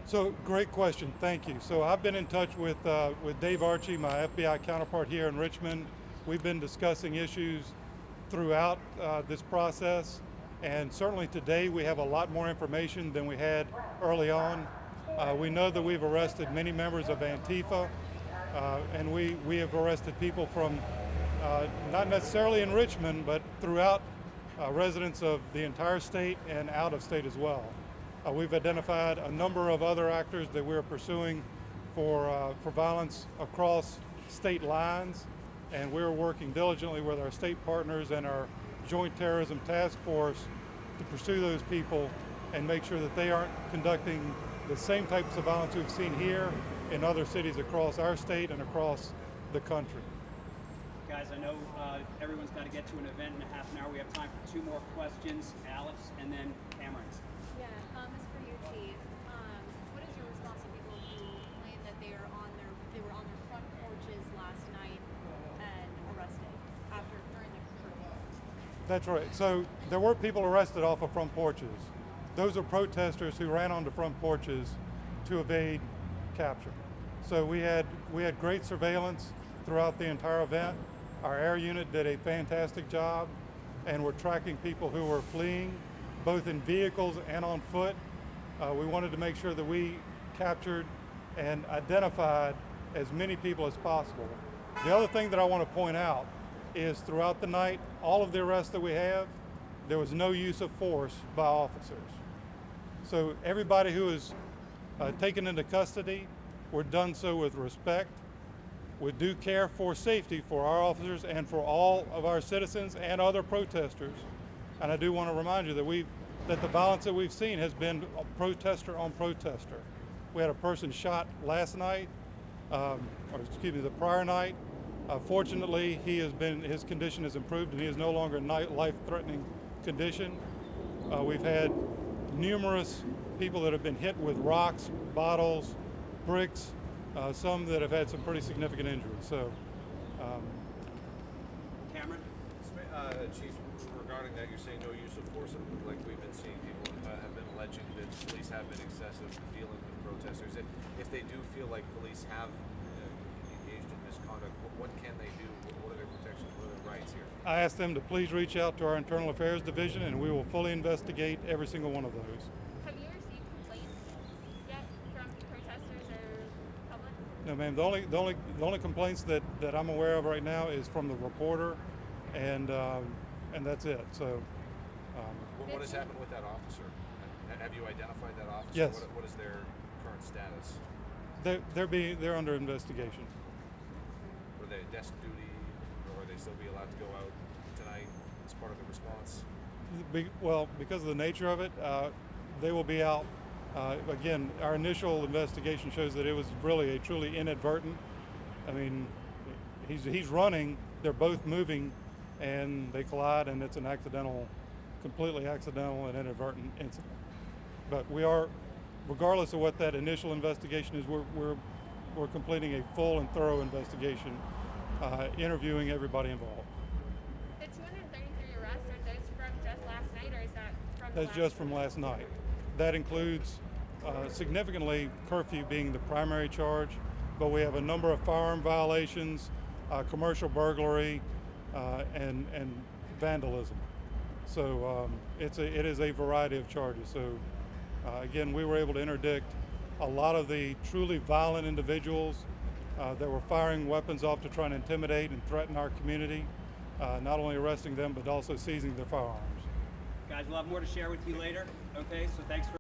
So great question, thank you. So I've been in touch with Dave Archie, my FBI counterpart here in Richmond. We've been discussing issues throughout this process, and certainly today we have a lot more information than we had early on. We know that we've arrested many members of Antifa, and we have arrested people from not necessarily in Richmond, but throughout residents of the entire state and out of state as well. We've identified a number of other actors that we're pursuing for violence across state lines, and we're working diligently with our state partners and our Joint Terrorism Task Force to pursue those people and make sure that they aren't conducting the same types of violence we've seen here in other cities across our state and across the country. Guys, I know everyone's got to get to an event in a half an hour. We have time for two more questions. Alex and then Cameron. Yeah, this is for you, Chief. What is your response to people who claim that they were on their front porches last night and arrested during the curfew? That's right. So there were people arrested off of front porches. Those are protesters who ran onto front porches to evade capture. So we had great surveillance throughout the entire event. Our air unit did a fantastic job, and we're tracking people who were fleeing, both in vehicles and on foot. We wanted to make sure that we captured and identified as many people as possible. The other thing that I want to point out is throughout the night, all of the arrests that we have, there was no use of force by officers. So everybody who is taken into custody were done so with respect, with due care for safety for our officers and for all of our citizens and other protesters. And I do want to remind you that the violence that we've seen has been protester on protester. We had a person shot last night, the prior night. Fortunately, his condition has improved and he is no longer in life-threatening condition. We've had numerous people that have been hit with rocks, bottles, bricks, some that have had some pretty significant injuries. So, Cameron? Chief, regarding that, you're saying no use of force, like we've been seeing people have been alleging that police have been excessive dealing with protesters. If they do feel like police have engaged in misconduct, what can they do? What are their protections? What are their rights here? I asked them to please reach out to our Internal Affairs Division, and we will fully investigate every single one of those. Have you received complaints yet from protesters or public? No, ma'am. The only complaints that I'm aware of right now is from the reporter, and that's it. So. What has happened with that officer? Have you identified that officer? Yes. What is their current status? They're under investigation. Were they desk duty, or will they still be allowed to go out tonight as part of the response? Because of the nature of it, they will be out. Again, our initial investigation shows that it was really a truly inadvertent. I mean, he's running, they're both moving, and they collide, and it's an completely accidental and inadvertent incident. But we are, regardless of what that initial investigation is, we're completing a full and thorough investigation, interviewing everybody involved. The 233 arrests, are those from just last night, or is that from That's just from last night. That includes significantly curfew being the primary charge, but we have a number of firearm violations, commercial burglary, and vandalism. So it is a variety of charges. So again, we were able to interdict a lot of the truly violent individuals that were firing weapons off to try and intimidate and threaten our community, not only arresting them, but also seizing their firearms. Guys, we'll have more to share with you later. Okay, so thanks for